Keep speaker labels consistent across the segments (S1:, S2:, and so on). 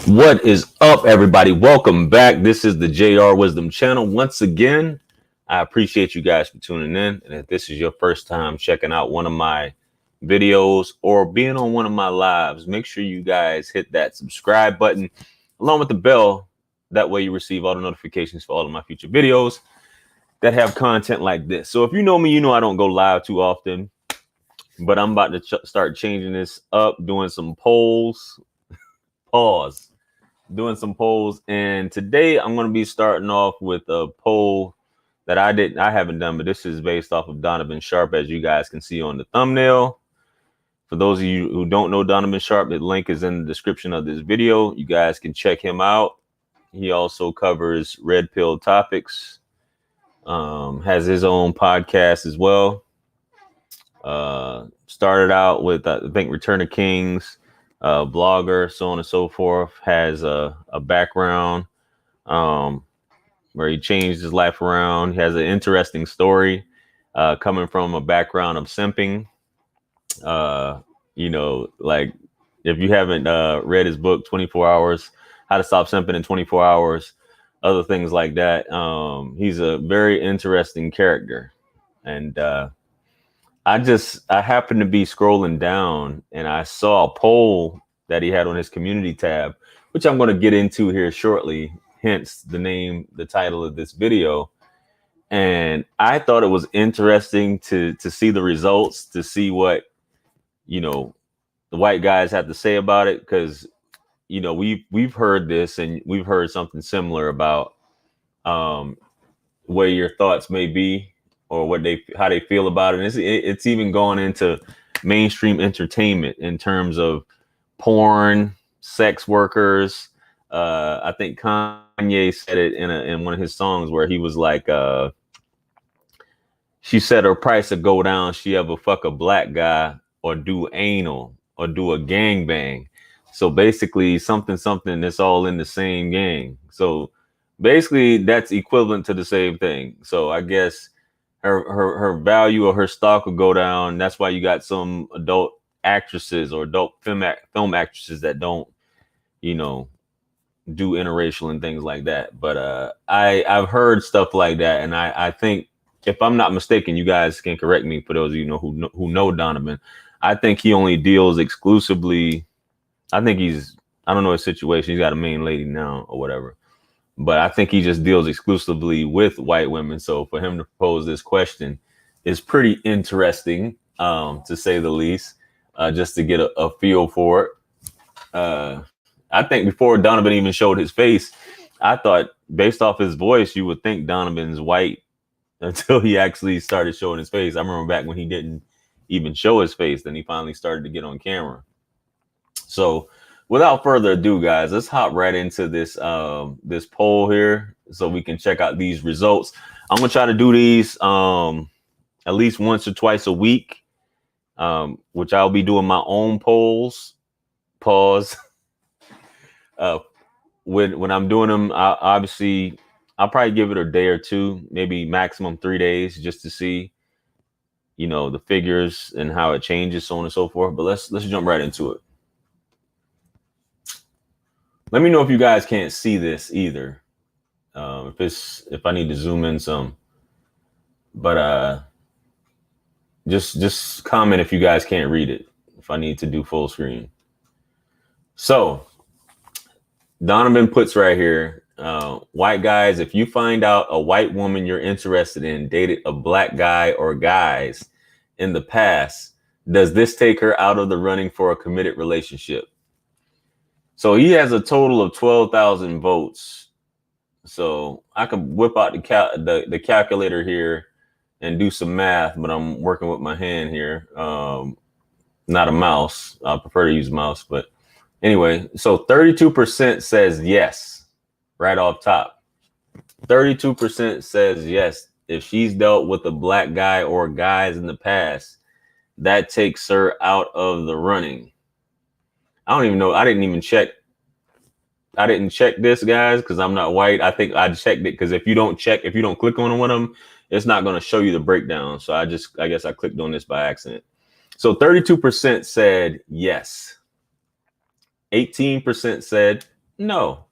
S1: What is up, everybody? Welcome back. This is the JR Wisdom channel. Once again, I appreciate you guys for tuning in. And if this is your first time checking out one of my videos or being on one of my lives, make sure you guys hit that subscribe button along with the bell. That way you receive all the notifications for all of my future videos that have content like this. So if you know me, you know I don't go live too often, but I'm about to start changing this up, doing some polls. Doing some polls, and today I'm going to be starting off with a poll that I haven't done, but this is based off of Donovan Sharpe, as you guys can see on the thumbnail. For those of you who don't know Donovan Sharpe, the link is in the description of this video. You guys can check him out. He also covers red pill topics, has his own podcast as well. Started out with I think Return of Kings, blogger, so on and so forth, has a background where he changed his life around. He has an interesting story coming from a background of simping. Like if you haven't read his book, 24 Hours, How to Stop Simping in 24 Hours, other things like that. He's a very interesting character. And I happened to be scrolling down and I saw a poll that he had on his community tab, which I'm going to get into here shortly, hence the title of this video. And I thought it was interesting to see the results, to see what, the white guys have to say about it. Because, we've heard this and we've heard something similar about where your thoughts may be, or how they feel about it. And it's even going into mainstream entertainment in terms of porn, sex workers. I think Kanye said it in one of his songs where he was like, she said her price would go down. She ever fuck a black guy or do anal or do a gangbang. So basically something that's all in the same gang. So basically that's equivalent to the same thing. So I guess her value or her stock will go down. That's why you got some adult actresses or adult film actresses that don't, do interracial and things like that. But I've heard stuff like that, and I think, if I'm not mistaken, you guys can correct me for those of you who know Donovan. I think he only deals exclusively. I think I don't know his situation. He's got a main lady now or whatever. But I think he just deals exclusively with white women. So for him to pose this question is pretty interesting, to say the least, just to get a feel for it. I think before Donovan even showed his face, I thought based off his voice, you would think Donovan's white until he actually started showing his face. I remember back when he didn't even show his face, then he finally started to get on camera. So without further ado, guys, let's hop right into this this poll here so we can check out these results. I'm gonna try to do these at least once or twice a week, which I'll be doing my own polls. Pause. When I'm doing them, I'll probably give it a day or two, maybe maximum 3 days, just to see, the figures and how it changes, so on and so forth. But let's jump right into it. Let me know if you guys can't see this either. If I need to zoom in some, but just comment if you guys can't read it, if I need to do full screen. So Donovan puts right here, white guys, if you find out a white woman you're interested in dated a black guy or guys in the past, does this take her out of the running for a committed relationship? So he has a total of 12,000 votes. So I could whip out the calculator here and do some math, but I'm working with my hand here, not a mouse. I prefer to use mouse, but anyway. So 32% says yes, right off top. 32% says yes. If she's dealt with a black guy or guys in the past, that takes her out of the running. I don't even know. I didn't check this, guys, because I'm not white. I think I checked it because if you don't click on one of them, it's not going to show you the breakdown. So I guess I clicked on this by accident. So 32% said yes. 18% said No.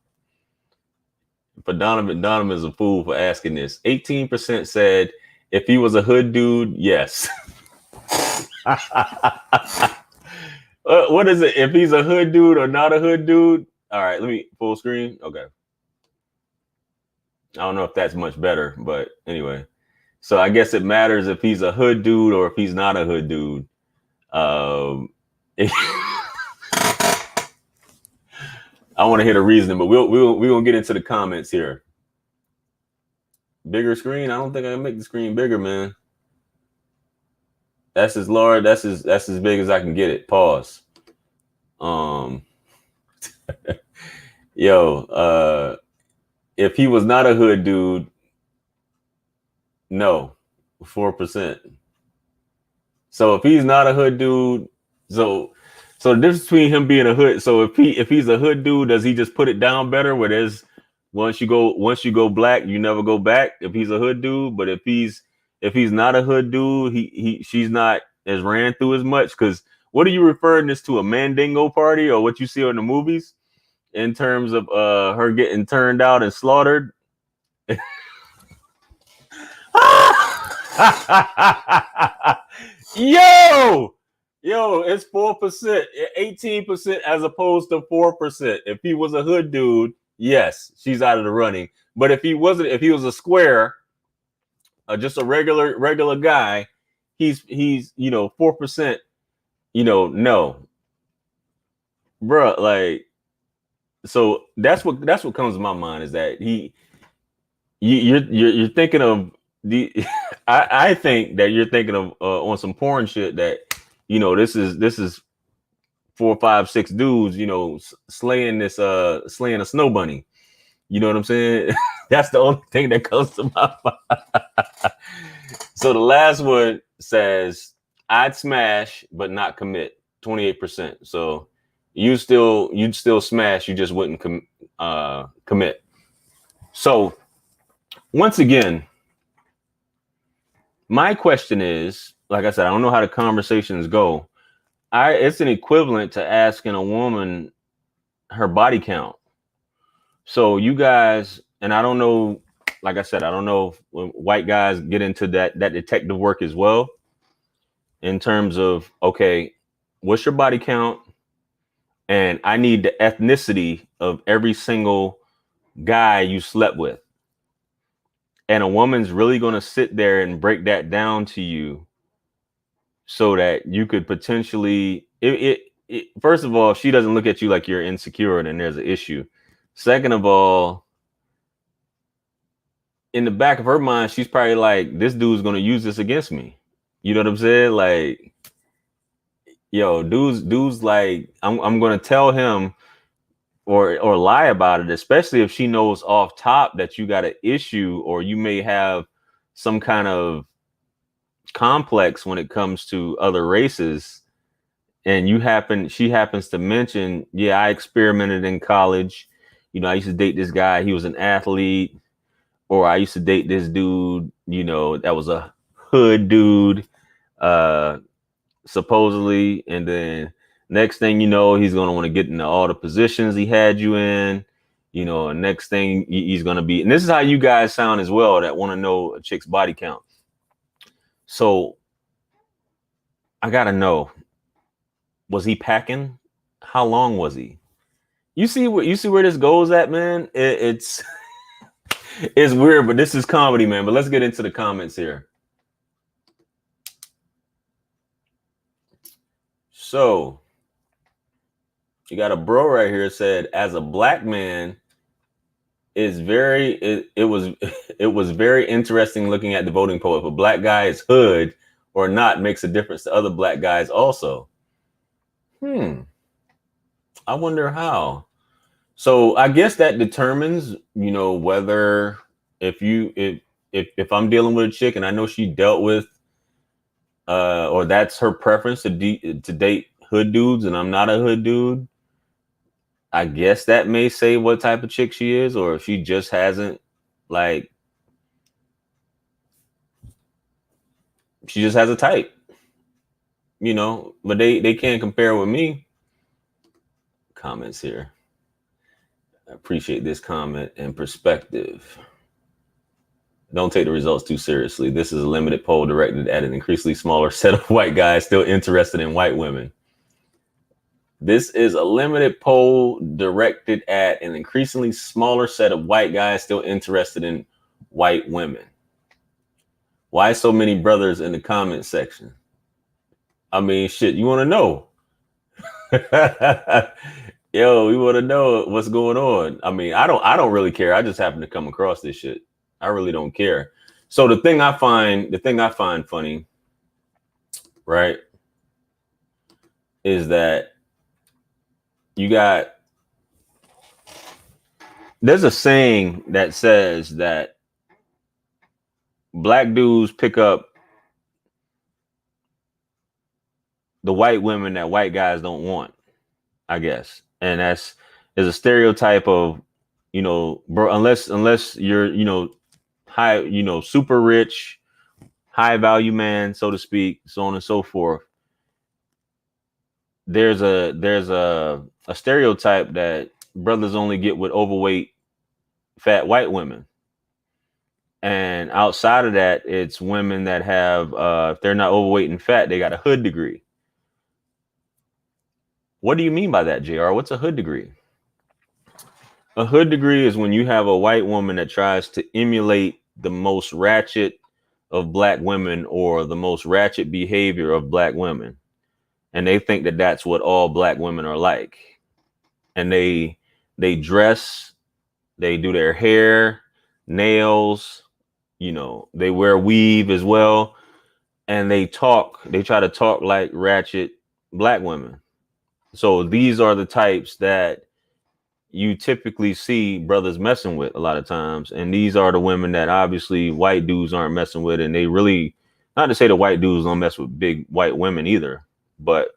S1: But Donovan is a fool for asking this. 18% said if he was a hood dude, yes. What is it? If he's a hood dude or not a hood dude? All right, let me full screen. Okay. I don't know if that's much better, but anyway. So I guess it matters if he's a hood dude or if he's not a hood dude. I want to hear the reasoning, but we're gonna get into the comments here. Bigger screen? I don't think I can make the screen bigger, man. That's as large. That's as big as I can get it. Pause. If he was not a hood dude, no, 4%. So if he's not a hood dude, so the difference between him being a hood, so if he's a hood dude, does he just put it down better? Where there's once you go black, you never go back. If he's a hood dude, but if he's not a hood dude, she's not as ran through as much. Because what are you referring this to, a Mandingo party or what you see in the movies in terms of her getting turned out and slaughtered? Yo, it's 4%, 18% as opposed to 4%. If he was a hood dude, yes, she's out of the running. But if he was a square, just a regular guy, he's 4%. No, bruh. Like, so that's what comes to my mind is that you're thinking of the. I think that you're thinking of on some porn shit that this is 4, 5, 6 dudes slaying a snow bunny. You know what I'm saying? That's the only thing that comes to my mind. So the last one says I'd smash but not commit, 28%. So you'd still smash, you just wouldn't commit. So once again, my question is, like I said, I don't know how the conversations go. It's an equivalent to asking a woman her body count. So you guys, and I don't know, like I said, I don't know if white guys get into that detective work as well, in terms of, okay, what's your body count? And I need the ethnicity of every single guy you slept with. And a woman's really going to sit there and break that down to you so that you could potentially, first of all, she doesn't look at you like you're insecure and there's an issue. Second of all, in the back of her mind, she's probably like, this dude's going to use this against me. You know what I'm saying? Like, yo, dude's like, I'm going to tell him or lie about it, especially if she knows off top that you got an issue or you may have some kind of complex when it comes to other races. And she happens to mention, yeah, I experimented in college. I used to date this guy. He was an athlete. Or I used to date this dude, that was a hood dude, supposedly. And then next thing you know, he's going to want to get into all the positions he had you in. And next thing he's going to be, and this is how you guys sound as well, that want to know a chick's body count. So I got to know, was he packing? How long was he? You see where this goes at, man? It's weird, but this is comedy, man. But let's get into the comments here. So you got a bro right here said, as a black man, it was very interesting looking at the voting poll. If a black guy is hood or not makes a difference to other black guys also. I wonder how. So I guess that determines, whether if I'm dealing with a chick and I know she dealt with or that's her preference to date hood dudes and I'm not a hood dude, I guess that may say what type of chick she is, or if she just hasn't, like, she just has a type, but they can't compare with me. Comments here. I appreciate this comment and perspective. Don't take the results too seriously. This is a limited poll directed at an increasingly smaller set of white guys still interested in white women. This is a limited poll directed at an increasingly smaller set of white guys still interested in white women. Why so many brothers in the comment section? I mean, shit, you want to know? Yo, we want to know what's going on. I mean, I don't really care. I just happen to come across this shit. I really don't care. So the thing I find funny, right, is that there's a saying that says that black dudes pick up the white women that white guys don't want, I guess. And is a stereotype of, bro, unless you're, high, super rich, high value man, so to speak, so on and so forth. There's a stereotype that brothers only get with overweight, fat white women. And outside of that, it's women that have, if they're not overweight and fat, they got a hood degree. What do you mean by that, JR? What's a hood degree? A hood degree is when you have a white woman that tries to emulate the most ratchet of black women or the most ratchet behavior of black women. And they think that that's what all black women are like. And they dress, they do their hair, nails, they wear weave as well. And they try to talk like ratchet black women. So these are the types that you typically see brothers messing with a lot of times. And these are the women that obviously white dudes aren't messing with. And they really, not to say the white dudes don't mess with big white women either, but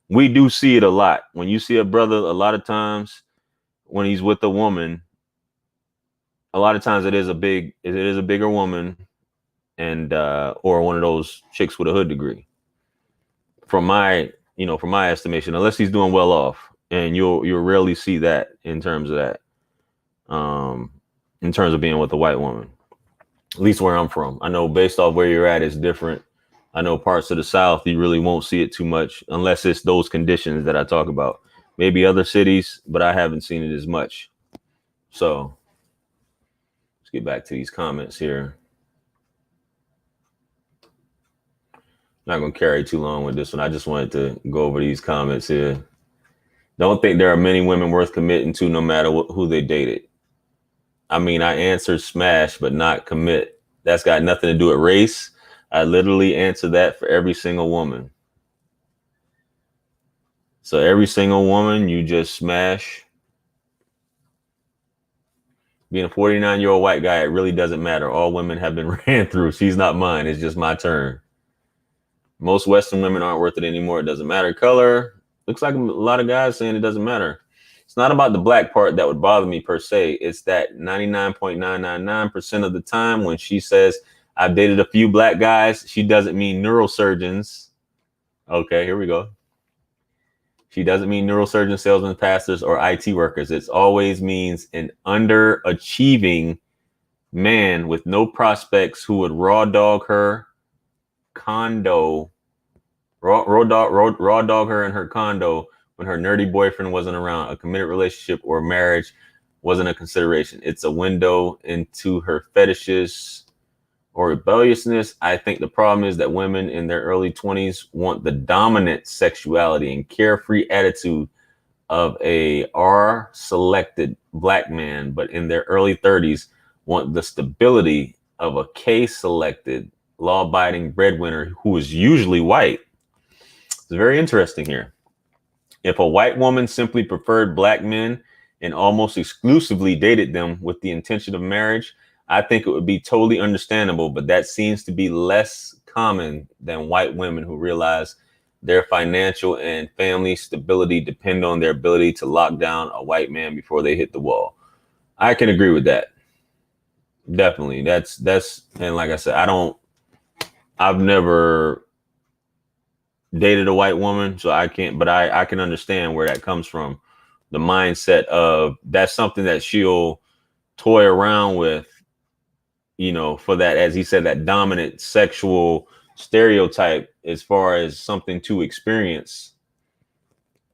S1: we do see it a lot. When you see a brother, a lot of times when he's with a woman, a lot of times it is a bigger woman and or one of those chicks with a hood degree. From my estimation, unless he's doing well off. And you'll rarely see that in terms of that, in terms of being with a white woman, at least where I'm from. I know based off where you're at, it's different. I know parts of the South, you really won't see it too much unless it's those conditions that I talk about. Maybe other cities, but I haven't seen it as much. So let's get back to these comments here. Not going to carry too long with this one. I just wanted to go over these comments here. Don't think there are many women worth committing to no matter who they dated. I mean, I answered smash, but not commit. That's got nothing to do with race. I literally answer that for every single woman. So every single woman, you just smash. Being a 49-year-old white guy, it really doesn't matter. All women have been ran through. She's not mine. It's just my turn. Most Western women aren't worth it anymore. It doesn't matter. Color. Looks like a lot of guys saying it doesn't matter. It's not about the black part that would bother me per se. It's that 99.999% of the time when she says, I've dated a few black guys, she doesn't mean neurosurgeons. Okay, here we go. She doesn't mean neurosurgeons, salesmen, pastors, or IT workers. It always means an underachieving man with no prospects who would raw dog her condo. Raw dog her in her condo when her nerdy boyfriend wasn't around. A committed relationship or marriage wasn't a consideration. It's a window into her fetishes or rebelliousness. I think the problem is that women in their early 20s want the dominant sexuality and carefree attitude of a R-selected black man, but in their early 30s want the stability of a K-selected law-abiding breadwinner who is usually white. It's very interesting here. If a white woman simply preferred black men and almost exclusively dated them with the intention of marriage, I think it would be totally understandable, but that seems to be less common than white women who realize their financial and family stability depend on their ability to lock down a white man before they hit the wall. I can agree with that. Definitely. That's, and like I said, I've never dated a white woman, so I can't, but I can understand where that comes from. the mindset of that's something that she'll toy around with, for that, as he said, that dominant sexual stereotype as far as something to experience,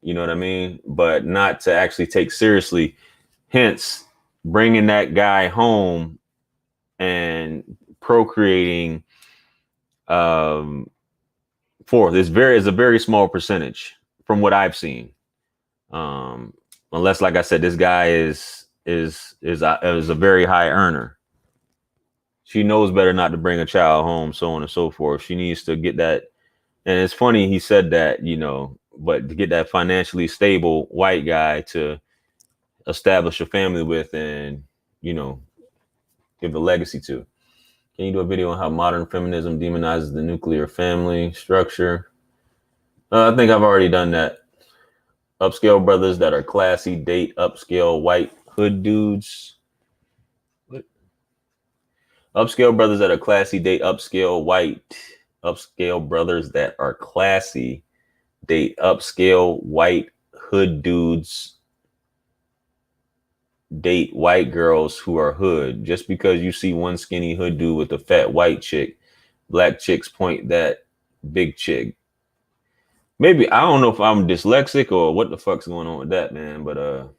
S1: you know what I mean? But not to actually take seriously. Hence, bringing that guy home and procreating for this is a very small percentage from what I've seen. Unless, like I said, this guy is a very high earner. She knows better not to bring a child home, so on and so forth. She needs to get that. And it's funny he said that, but to get that financially stable white guy to establish a family with and, give a legacy to. Can you do a video on how modern feminism demonizes the nuclear family structure? I think I've already done that. Upscale brothers that are classy date upscale white hood dudes. What? Upscale brothers that are classy date upscale brothers that are classy date upscale white hood dudes. Date white girls who are hood. Just because you see one skinny hood dude with a fat white chick, black chicks point that big chick. Maybe, I don't know if I'm dyslexic or what the fuck's going on with that, man. But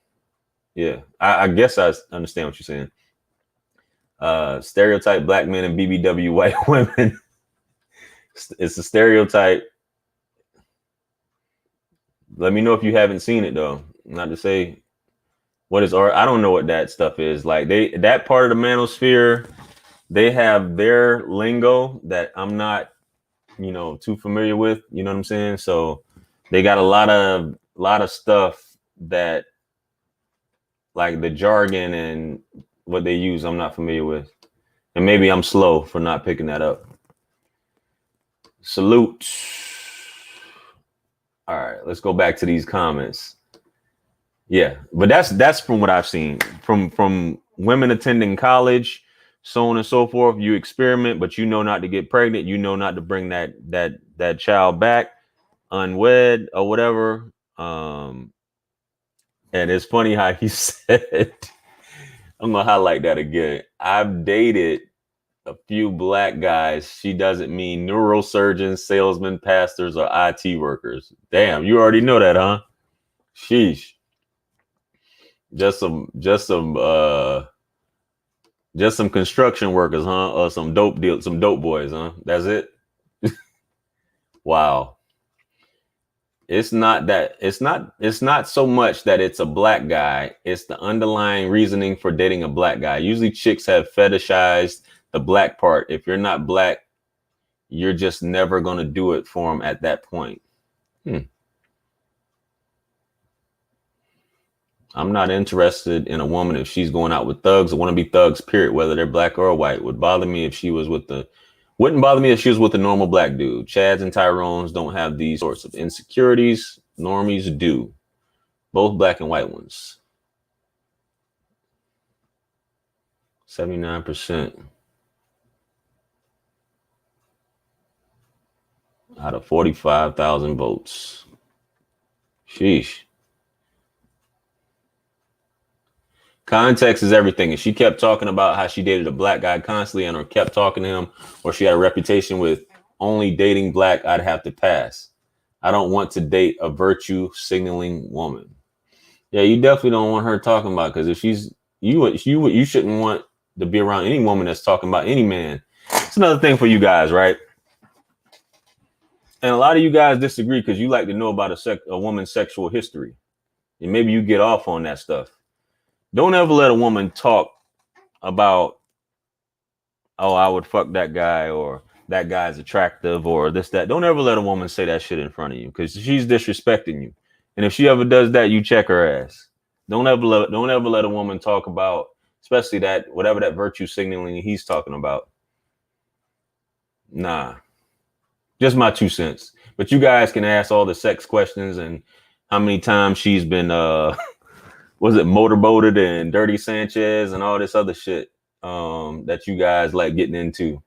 S1: yeah, I guess I understand what you're saying. Stereotype black men and BBW white women. It's a stereotype. Let me know if you haven't seen it though. Not to say what is art. I don't know what that stuff is. Like that part of the manosphere, they have their lingo that I'm not, too familiar with. You know what I'm saying? So they got a lot of stuff that, like the jargon and what they use, I'm not familiar with. And maybe I'm slow for not picking that up. Salute. All right, let's go back to these comments. Yeah, but that's from what I've seen from women attending college, so on and so forth. You experiment, but not to get pregnant. Not to bring that child back unwed or whatever. And it's funny how he said, I'm gonna highlight that again. I've dated a few black guys. She doesn't mean neurosurgeons, salesmen, pastors, or IT workers. Damn, you already know that, huh? Sheesh. Just some construction workers, huh? Or some dope boys, huh? That's it. Wow. It's not so much that it's a black guy. It's the underlying reasoning for dating a black guy. Usually chicks have fetishized the black part. If you're not black, you're just never going to do it for them at that point. I'm not interested in a woman if she's going out with thugs or want to be thugs, period, whether they're black or white. Wouldn't bother me if she was with a normal black dude. Chads and Tyrones don't have these sorts of insecurities. Normies do. Both black and white ones. 79% out of 45,000 votes. Sheesh. Context is everything. If she kept talking about how she dated a black guy constantly or kept talking to him, or she had a reputation with only dating black, I'd have to pass. I don't want to date a virtue signaling woman. Yeah, you definitely don't want her talking about, because if she's you shouldn't want to be around any woman that's talking about any man. It's another thing for you guys, right? And a lot of you guys disagree because you like to know about a woman's sexual history, and maybe you get off on that stuff. Don't ever let a woman talk about, oh, I would fuck that guy, or that guy's attractive, or this, that. Don't ever let a woman say that shit in front of you, because she's disrespecting you. And if she ever does that, you check her ass. Don't ever let a woman talk about, especially that, whatever that virtue signaling he's talking about. Nah. Just my 2 cents. But you guys can ask all the sex questions and how many times she's been was it motorboated and Dirty Sanchez and all this other shit that you guys like getting into.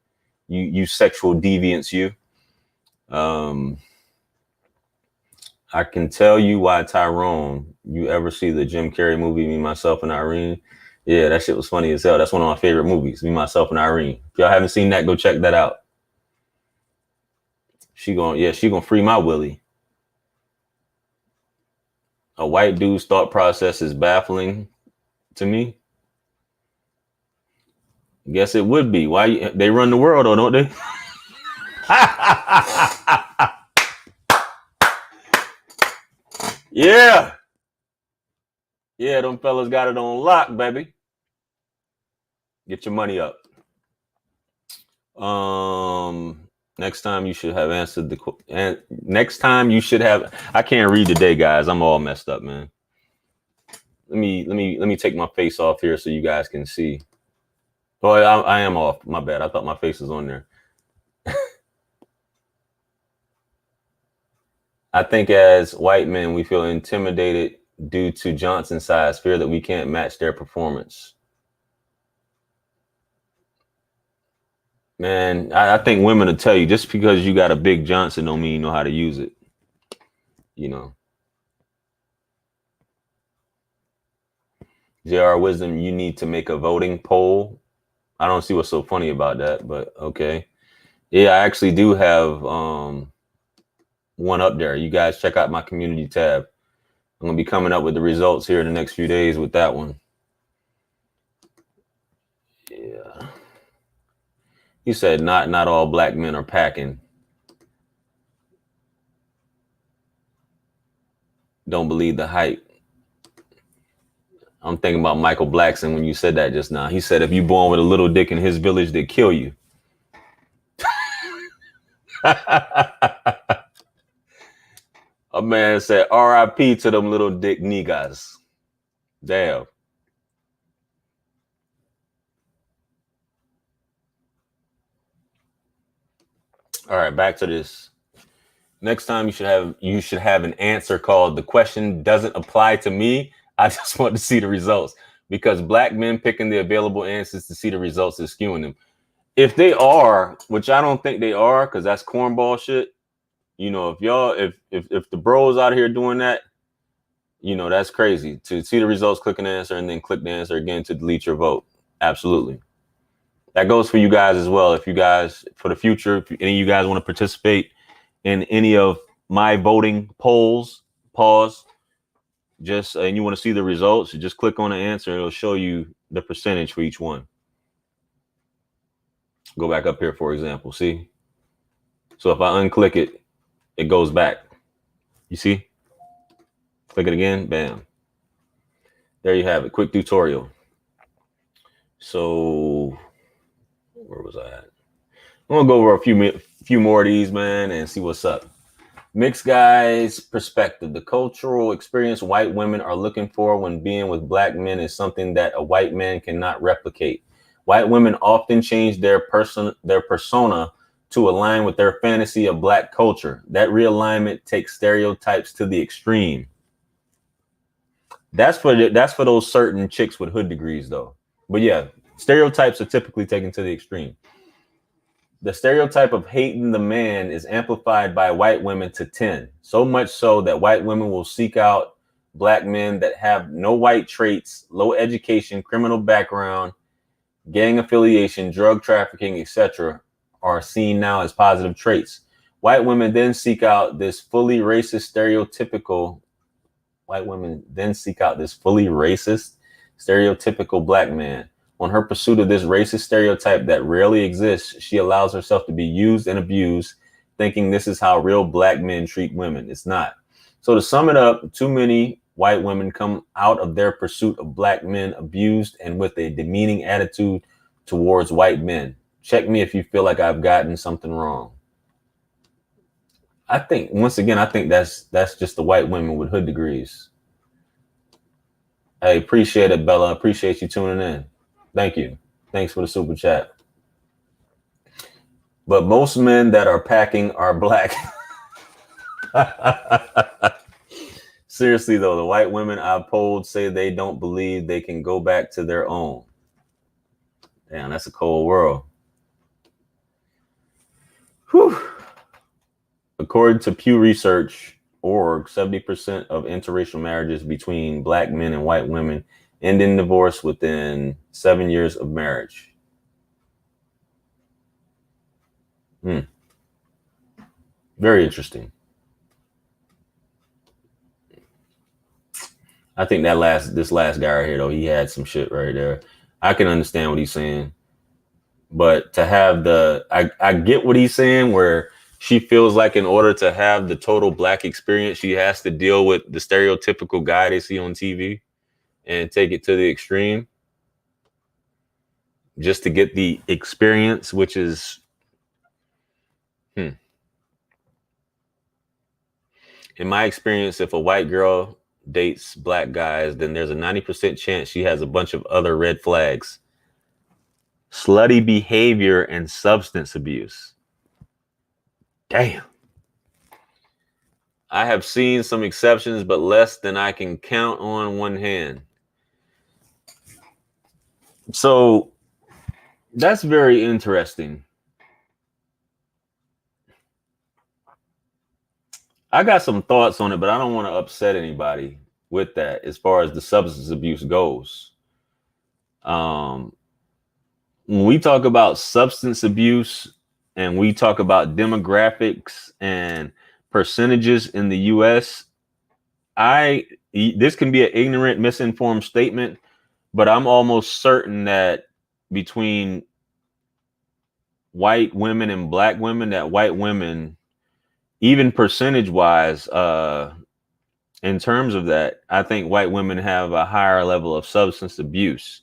S1: You sexual deviants, you. I can tell you why Tyrone You ever see the Jim Carrey movie, Me, Myself, and Irene? Yeah, that shit was funny as hell. That's one of my favorite movies, Me, Myself, and Irene. If y'all haven't seen that, go check that out. She gonna free my Willie. A white dude's thought process is baffling to me. Guess it would be. Why they run the world, though, don't they? Yeah. Yeah, them fellas got it on lock, baby. Get your money up. Next time you should have answered the next time you should have. I can't read today, guys. I'm all messed up, man. Let me take my face off here so you guys can see. Oh, I am off. My bad. I thought my face was on there. I think as white men, we feel intimidated due to Johnson's size, fear that we can't match their performance. Man, I think women will tell you, just because you got a big Johnson don't mean you know how to use it. You know. Wisdom, you need to make a voting poll. I don't see what's so funny about that, but okay. Yeah, I actually do have one up there. You guys check out my community tab. I'm gonna be coming up with the results here in the next few days with that one. Yeah. He said not all black men are packing. Don't believe the hype. I'm thinking about Michael Blackson when you said that just now. He said if you born with a little dick in his village, they kill you. A man said R.I.P. to them little dick niggas. Damn. All right, back to this. Next time you should have an answer called "The question doesn't apply to me. I just want to see the results." Because black men picking the available answers to see the results is skewing them. If they are, which I don't think they are, because that's cornball shit. You know, if the bros out here doing that, you know, that's crazy. To see the results, click an answer, and then click the answer again to delete your vote. Absolutely. That goes for you guys as well. If you guys, for the future, if any of you guys want to participate in any of my voting polls, pause. Just and you want to see the results, you just click on the answer. It'll show you the percentage for each one. Go back up here, for example. See? So if I unclick it, it goes back. You see? Click it again. Bam. There you have it. Quick tutorial. So where was I at? I'm gonna go over a few more of these, man, and see what's up. Mixed guys perspective. The cultural experience white women are looking for when being with black men is something that a white man cannot replicate. White women often change their persona to align with their fantasy of black culture. That realignment takes stereotypes to the extreme. That's for those certain chicks with hood degrees, though. But yeah, stereotypes are typically taken to the extreme. The stereotype of hating the man is amplified by white women to 10, so much so that white women will seek out black men that have no white traits, low education, criminal background, gang affiliation, drug trafficking, etc. are seen now as positive traits. White women then seek out this fully racist stereotypical black man. On her pursuit of this racist stereotype that rarely exists, she allows herself to be used and abused, thinking this is how real black men treat women. It's not. So to sum it up, too many white women come out of their pursuit of black men abused and with a demeaning attitude towards white men. Check me if you feel like I've gotten something wrong. I think, once again, that's just the white women with hood degrees. I appreciate it, Bella. I appreciate you tuning in. Thank you. Thanks for the super chat. But most men that are packing are black. Seriously, though, the white women I've polled say they don't believe they can go back to their own. Damn, that's a cold world. Whew. According to Pew Research, org, 70% of interracial marriages between black men and white women end in divorce within 7 years of marriage. Very interesting. I think this last guy right here, though, he had some shit right there. I can understand what he's saying. But to have I get what he's saying, where she feels like in order to have the total black experience, she has to deal with the stereotypical guy they see on TV and take it to the extreme just to get the experience, which is, in my experience, if a white girl dates black guys, then there's a 90% chance she has a bunch of other red flags. Slutty behavior and substance abuse. Damn. I have seen some exceptions, but less than I can count on one hand. So that's very interesting. I got some thoughts on it, but I don't want to upset anybody with that as far as the substance abuse goes. When we talk about substance abuse and we talk about demographics and percentages in the US, this can be an ignorant, misinformed statement, but I'm almost certain that between white women and black women, that white women, even percentage wise, in terms of that, I think white women have a higher level of substance abuse.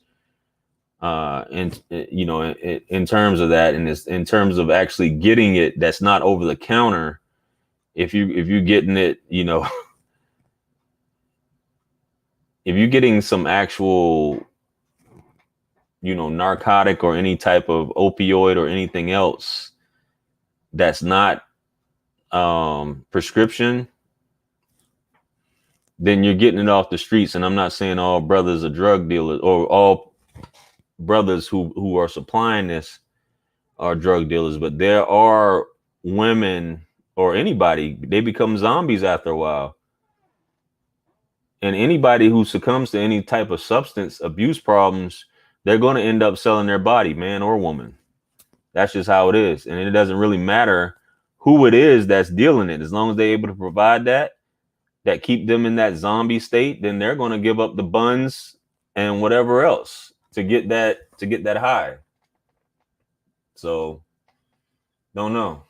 S1: And you know, in terms of that, and in terms of actually getting it, that's not over the counter. If you're getting it, you know, if you're getting some actual, you know, narcotic or any type of opioid or anything else that's not prescription, then you're getting it off the streets. And I'm not saying all brothers are drug dealers or all brothers who are supplying this are drug dealers, but there are women or anybody, they become zombies after a while. And anybody who succumbs to any type of substance abuse problems, they're going to end up selling their body, man or woman. That's just how it is. And it doesn't really matter who it is that's dealing it. As long as they're able to provide that keep them in that zombie state, then they're going to give up the buns and whatever else to get that high. So don't know.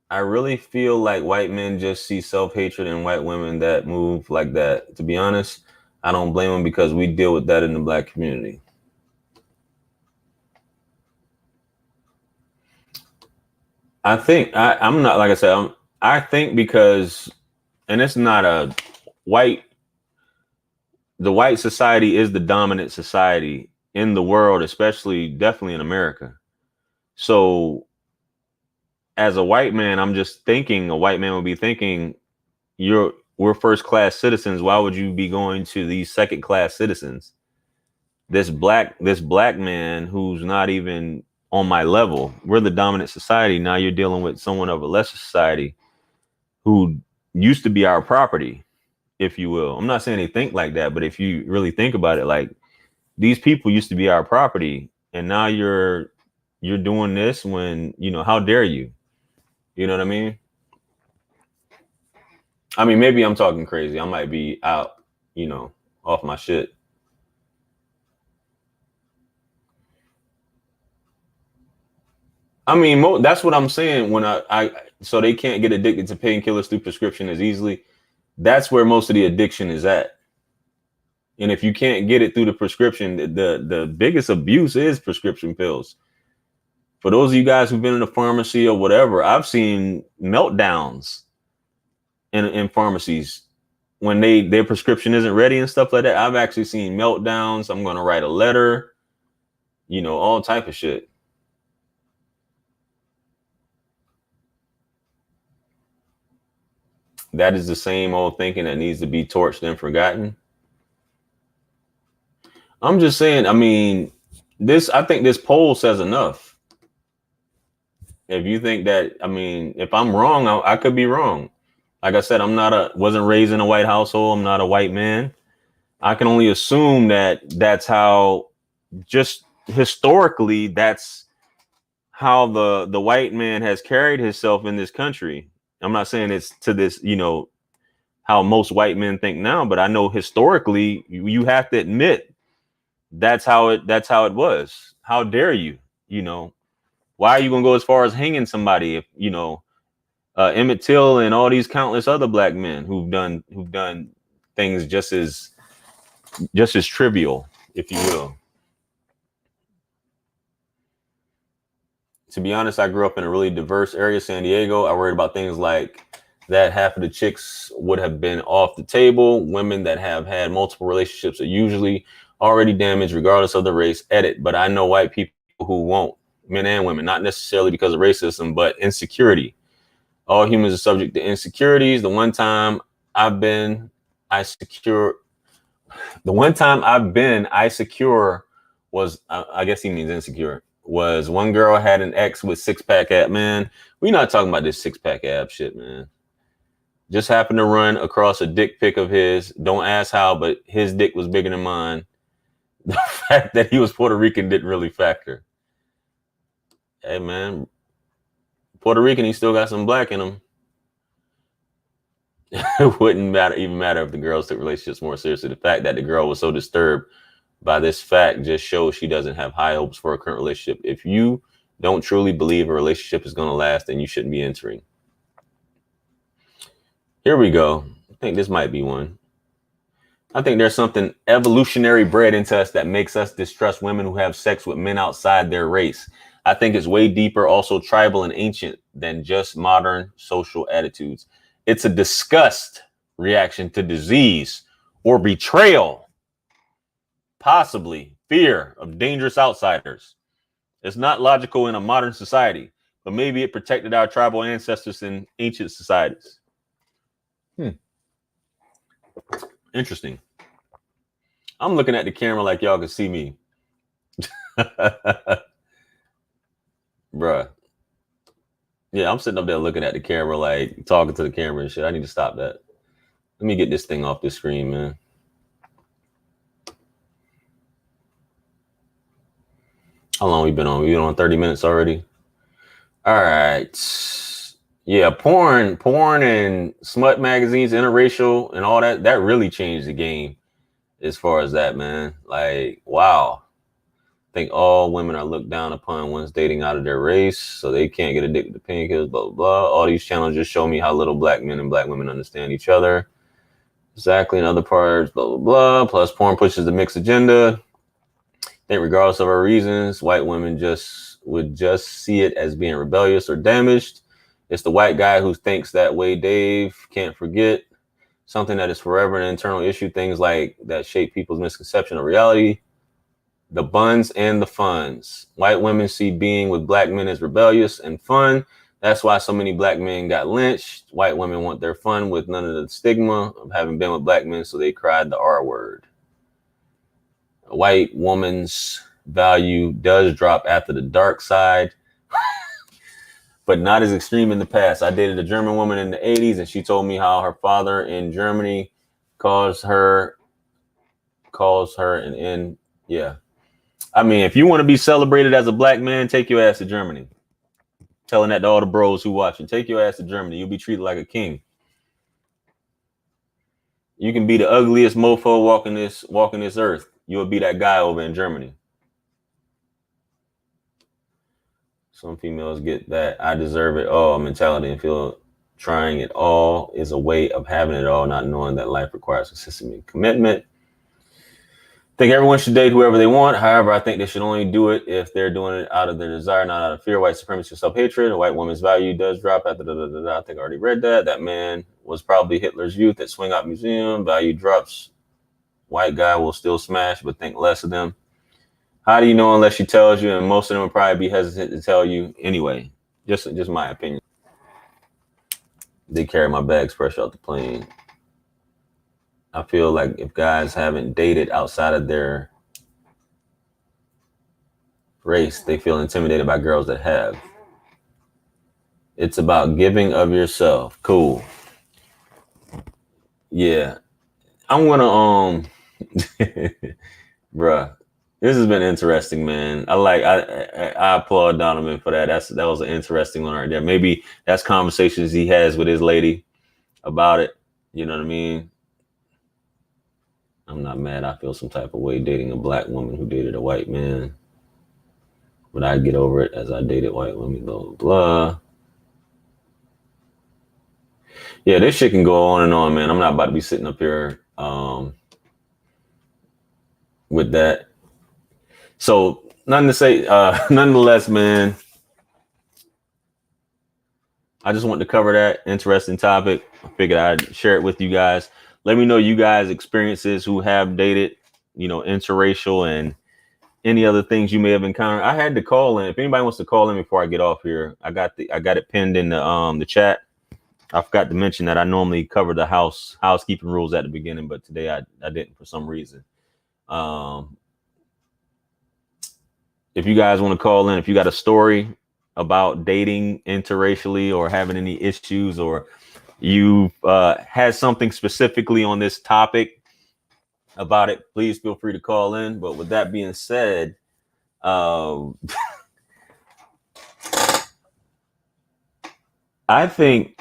S1: I really feel like white men just see self-hatred in white women that move like that. To be honest, I don't blame them because we deal with that in the black community. I think I'm not, like I said, I think because, and it's not a the white society is the dominant society in the world, especially definitely in America. So as a white man, I'm just thinking, a white man would be thinking, we're first class citizens. Why would you be going to these second class citizens? This black man who's not even on my level. We're the dominant society. Now you're dealing with someone of a lesser society who used to be our property, if you will. I'm not saying they think like that, but if you really think about it, like, these people used to be our property, and now you're doing this when, you know, how dare you? You know what I mean? I mean, maybe I'm talking crazy. I might be out, you know, off my shit. I mean, that's what I'm saying. When I so they can't get addicted to painkillers through prescription as easily. That's where most of the addiction is at. And if you can't get it through the prescription, the biggest abuse is prescription pills. For those of you guys who've been in a pharmacy or whatever, I've seen meltdowns in pharmacies when their prescription isn't ready and stuff like that. I've actually seen meltdowns. I'm going to write a letter, you know, all type of shit. That is the same old thinking that needs to be torched and forgotten. I'm just saying, I mean, I think this poll says enough. If you think that, I mean, if I'm wrong, I could be wrong. Like I said, wasn't raised in a white household. I'm not a white man. I can only assume that that's how, just historically, that's how the white man has carried himself in this country. I'm not saying it's to this, how most white men think now, but I know historically you have to admit that's how it was. How dare you? Why are you gonna go as far as hanging somebody if Emmett Till and all these countless other black men who've done things just as trivial, if you will. To be honest, I grew up in a really diverse area, San Diego. I worried about things like that half of the chicks would have been off the table. Women that have had multiple relationships are usually already damaged, regardless of the race. Edit. But I know white people who won't, men and women, not necessarily because of racism, but insecurity. All humans are subject to insecurities. The one time I've been insecure was, I guess he means insecure, was one girl had an ex with six-pack ab. Man, we're not talking about this six-pack ab shit, man. Just happened to run across a dick pic of his. Don't ask how, but his dick was bigger than mine. The fact that he was Puerto Rican didn't really factor. Hey, man, Puerto Rican, he still got some black in him. It wouldn't even matter if the girls took relationships more seriously. The fact that the girl was so disturbed by this fact just shows she doesn't have high hopes for a current relationship. If you don't truly believe a relationship is going to last, then you shouldn't be entering. Here we go. I think this might be one. I think there's something evolutionary bred into us that makes us distrust women who have sex with men outside their race. I think it's way deeper, also tribal and ancient, than just modern social attitudes. It's a disgust reaction to disease or betrayal, possibly fear of dangerous outsiders. It's not logical in a modern society, but maybe it protected our tribal ancestors in ancient societies. Interesting. I'm looking at the camera like y'all can see me. Bruh. Yeah, I'm sitting up there looking at the camera, like talking to the camera and shit. I need to stop that. Let me get this thing off the screen, man. How long we been on? We been on 30 minutes already? All right. Yeah, porn and smut magazines, interracial and all that really changed the game as far as that, man. Like, wow. I think all women are looked down upon once dating out of their race, so they can't get addicted to painkillers, blah, blah, blah. All these channels just show me how little black men and black women understand each other. Exactly, in other parts, blah, blah, blah. Plus, porn pushes the mixed agenda. I think regardless of our reasons, white women would just see it as being rebellious or damaged. It's the white guy who thinks that way. Dave can't forget something that is forever an internal issue. Things like that shape people's misconception of reality. The buns and the funs. White women see being with black men as rebellious and fun. That's why so many black men got lynched. White women want their fun with none of the stigma of having been with black men, so they cried the R word. A white woman's value does drop after the dark side, but not as extreme in the past. I dated a German woman in the 80s, and she told me how her father in Germany calls her an yeah. I mean, if you want to be celebrated as a black man, take your ass to Germany. Telling that to all the bros who watching, take your ass to Germany. You'll be treated like a king. You can be the ugliest mofo walking this earth. You'll be that guy over in Germany. Some females get that I deserve it all mentality and feel trying it all is a way of having it all, not knowing that life requires consistency and commitment. I think everyone should date whoever they want. However, I think they should only do it if they're doing it out of their desire, not out of fear. White supremacy or self-hatred. A white woman's value does drop after I think I already read that. That man was probably Hitler's youth at Swing Out Museum. Value drops. White guy will still smash, but think less of them. How do you know unless she tells you? And most of them will probably be hesitant to tell you anyway. Just my opinion. They carry my bags fresh out the plane. I feel like if guys haven't dated outside of their race, they feel intimidated by girls that have. It's about giving of yourself. Cool. Yeah, I'm gonna bruh. This has been interesting, man. I applaud Donovan for that. That was an interesting one right there. Maybe that's conversations he has with his lady about it. You know what I mean? I'm not mad. I feel some type of way dating a black woman who dated a white man, but I get over it as I dated white women. Blah blah blah. Yeah, this shit can go on and on, man. I'm not about to be sitting up here with that. So nothing to say. Nonetheless, man, I just wanted to cover that interesting topic. I figured I'd share it with you guys. Let me know you guys' experiences who have dated, interracial and any other things you may have encountered. I had to call in. If anybody wants to call in before I get off here, I got it pinned in the chat. I forgot to mention that I normally cover the housekeeping rules at the beginning, but today I didn't for some reason. If you guys want to call in, if you got a story about dating interracially or having any issues, or you had something specifically on this topic about it, please feel free to call in. But with that being said, I think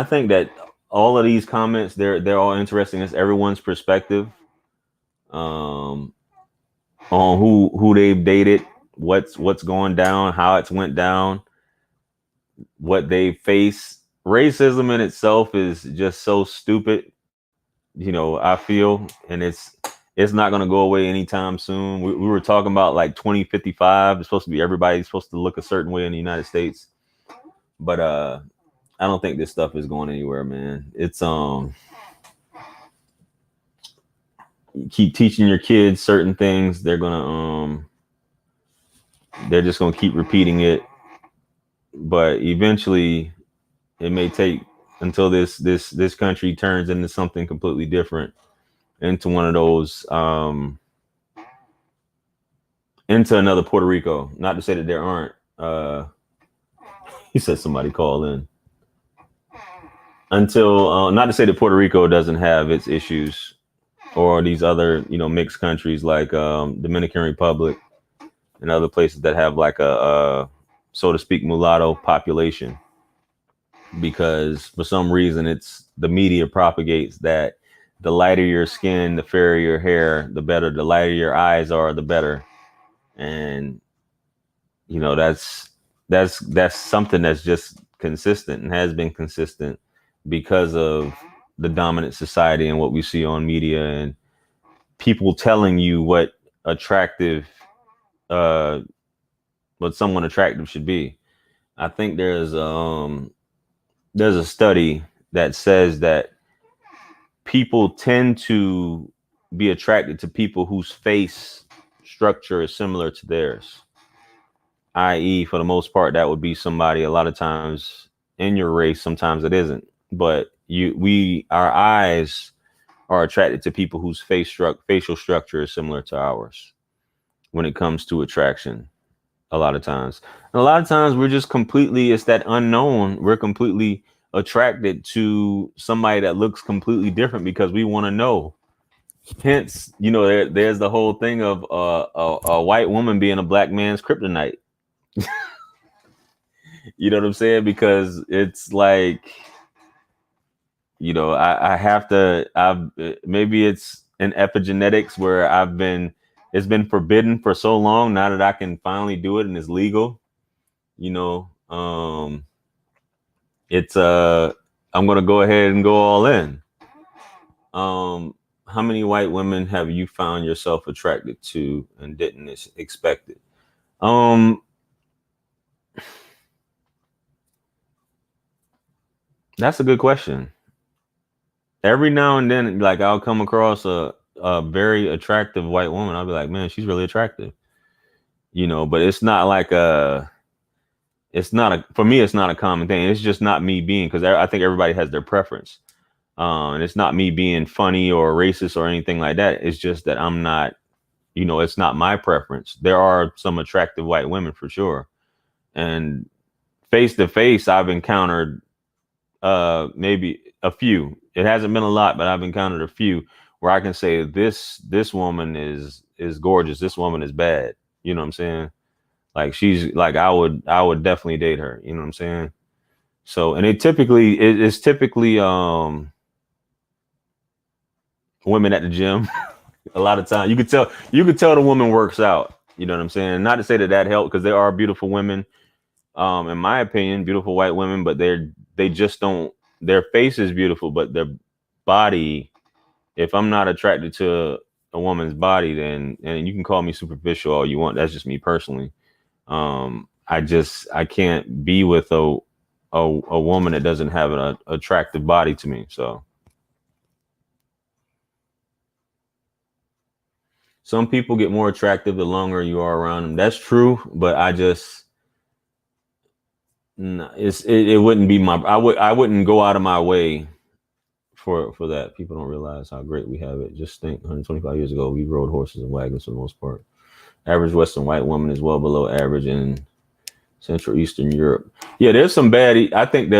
S1: that all of these comments, they're all interesting. It's everyone's perspective on who they've dated, what's going down, how it's went down, what they face. Racism in itself is just so stupid, I feel, and it's not going to go away anytime soon. We were talking about like 2055. It's supposed to be everybody's supposed to look a certain way in the United States, but I don't think this stuff is going anywhere, man. It's keep teaching your kids certain things, they're just gonna keep repeating it, but eventually it may take until this country turns into something completely different, into one of those into another Puerto Rico. Not to say that there aren't he said somebody call in. Until not to say that Puerto Rico doesn't have its issues, or these other mixed countries like Dominican Republic and other places that have like a so to speak mulatto population, because for some reason it's the media propagates that the lighter your skin, the fairer your hair, the better. The lighter your eyes are, the better. And that's something that's just consistent and has been consistent because of the dominant society and what we see on media and people telling you what attractive what someone attractive should be. I think there's a study that says that people tend to be attracted to people whose face structure is similar to theirs, i.e., for the most part, that would be somebody a lot of times in your race. Sometimes it isn't, but our eyes are attracted to people whose facial structure is similar to ours when it comes to attraction. A lot of times, and a lot of times we're just completely, it's that unknown. We're completely attracted to somebody that looks completely different because we want to know. Hence, there's the whole thing of a white woman being a black man's kryptonite. You know what I'm saying? Because it's like, I have to, maybe it's in epigenetics where it's been forbidden for so long. Now that I can finally do it and it's legal, it's I'm going to go ahead and go all in. How many white women have you found yourself attracted to and didn't expect it? That's a good question. Every now and then, like, I'll come across a very attractive white woman. I'll be like, man, she's really attractive, but it's not like for me, it's not a common thing. It's just not me being, because I think everybody has their preference. And it's not me being funny or racist or anything like that. It's just that I'm not, it's not my preference. There are some attractive white women for sure. And face to face, I've encountered maybe a few. It hasn't been a lot, but I've encountered a few where I can say this woman is gorgeous. This woman is bad. You know what I'm saying? Like she's like I would definitely date her. You know what I'm saying? So and it's typically women at the gym. A lot of time you could tell the woman works out. You know what I'm saying? Not to say that helped, because there are beautiful women, in my opinion, beautiful white women, but they just don't. Their face is beautiful, but their body. If I'm not attracted to a woman's body, then and you can call me superficial all you want. That's just me personally. I can't be with a woman that doesn't have an attractive body to me. So some people get more attractive the longer you are around them. That's true, but it wouldn't be I wouldn't go out of my way for that. People don't realize how great we have it. Just think, 125 years ago, we rode horses and wagons for the most part. Average Western white woman is well below average in Central Eastern Europe. Yeah, there's some bad. I think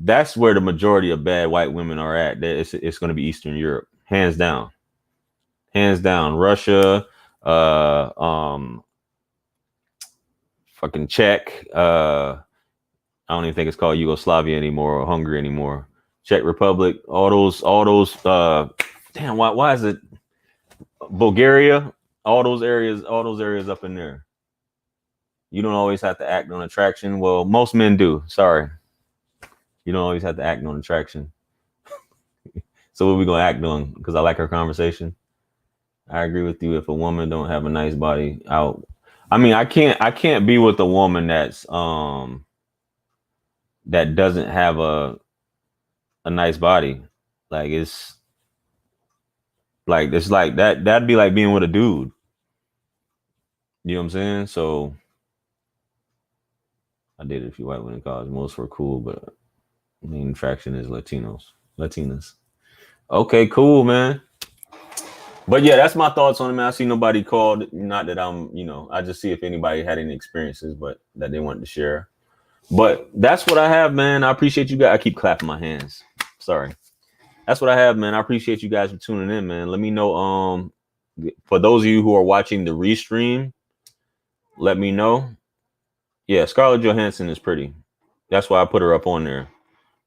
S1: that's where the majority of bad white women are at. It's going to be Eastern Europe, hands down, hands down. Russia, fucking Czech. I don't even think it's called Yugoslavia anymore or Hungary anymore. Czech Republic, all those. Damn, why is it Bulgaria? All those areas up in there. You don't always have to act on attraction. Well, most men do. Sorry, you don't always have to act on attraction. So what are we gonna act on? Because I like her conversation. I agree with you. If a woman don't have a nice body, I can't be with a woman that doesn't have a nice body. Like it's like that'd be like being with a dude. You know what I'm saying? So I dated a few white women in college. Most were cool, but main attraction is Latinas. Okay, cool, man. But yeah, that's my thoughts on it, man. I see nobody called. Not that I just see if anybody had any experiences, but that they wanted to share. But that's what I have, man. I appreciate you guys. I keep clapping my hands. Sorry. That's what I have, man. I appreciate you guys for tuning in, man. Let me know. For those of you who are watching the restream, let me know. Yeah, Scarlett Johansson is pretty. That's why I put her up on there.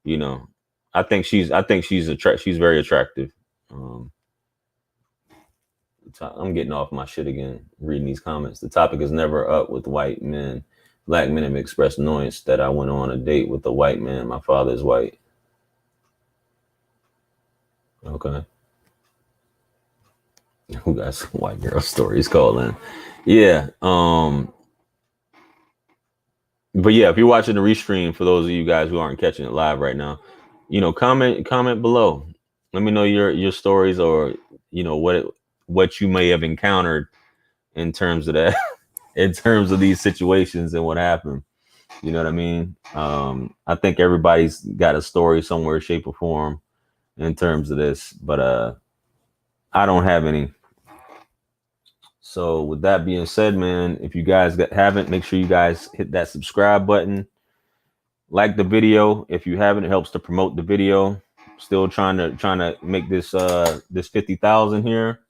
S1: You know, I think she's very attractive. I'm getting off my shit again, reading these comments. The topic is never up with white men. Black men have expressed annoyance that I went on a date with a white man. My father is white. Okay. Who got some white girl stories calling? Yeah. But yeah, if you're watching the restream, for those of you guys who aren't catching it live right now, comment below. Let me know your stories, or what you may have encountered in terms of that, in terms of these situations and what happened. You know what I mean? I think everybody's got a story somewhere, shape, or form in terms of this, but I don't have any. So with that being said, man, if you guys haven't, make sure you guys hit that subscribe button. Like the video. If you haven't, it helps to promote the video. Still trying to make this 50,000 here.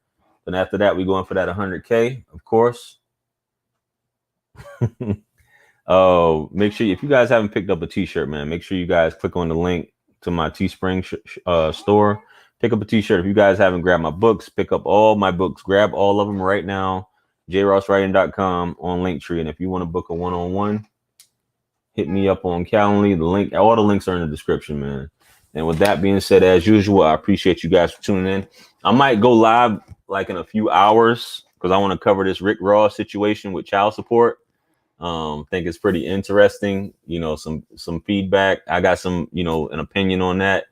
S1: Then after that, we going for that 100K, of course. Oh, make sure if you guys haven't picked up a t-shirt, man, make sure you guys click on the link to my Teespring store. Pick up a t-shirt. If you guys haven't grabbed my books, pick up all my books. Grab all of them right now. jrwisdom.com on Linktree. And if you want to book a one-on-one, hit me up on Calendly. The link, all the links are in the description, man. And with that being said, as usual, I appreciate you guys for tuning in. I might go live like in a few hours because I want to cover this Rick Ross situation with child support. Think it's pretty interesting. Some feedback. I got some, an opinion on that.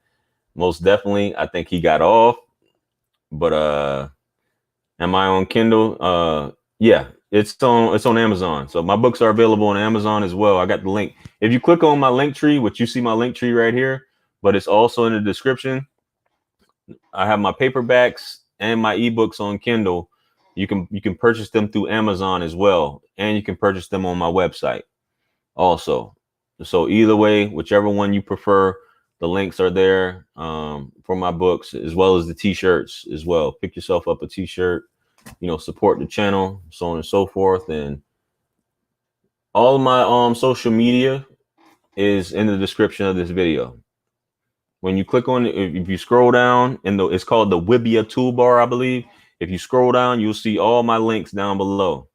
S1: Most definitely. I think he got off. But am I on Kindle? Yeah, it's on Amazon. So my books are available on Amazon as well. I got the link. If you click on my link tree, which you see my link tree right here, but it's also in the description. I have my paperbacks and my ebooks on Kindle. You can purchase them through Amazon as well, and you can purchase them on my website also. So either way, whichever one you prefer, The links are there for my books, as well as the t-shirts as well. Pick yourself up a t-shirt, you know, support the channel, so on and so forth. And all of my social media is in the description of this video. When you click on it, if you scroll down, and it's called the Wibia toolbar, I believe. If you scroll down, you'll see all my links down below.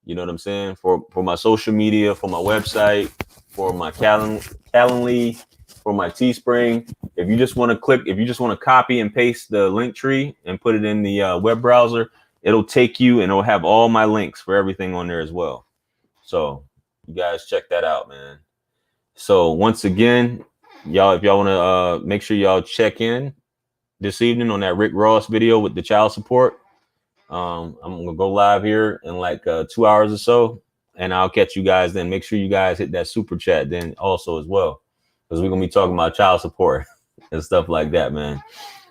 S1: You know what I'm saying? For my social media, for my website, for my Calendly, for my Teespring. If you just want to click, if you just want to copy and paste the link tree and put it in the web browser, it'll take you and it'll have all my links for everything on there as well. So you guys check that out, man. So once again, y'all, if y'all want to make sure y'all check in this evening on that Rick Ross video with the child support. I'm gonna go live here in like 2 hours or so, and I'll catch you guys then. Make sure you guys hit that super chat then also as well, because we're gonna be talking about child support and stuff like that, man.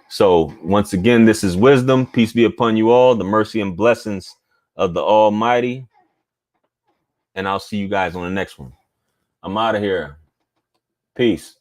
S1: So once again, this is Wisdom. Peace be upon you all, the mercy and blessings of the Almighty, and I'll see you guys on the next one. I'm out of here. Peace.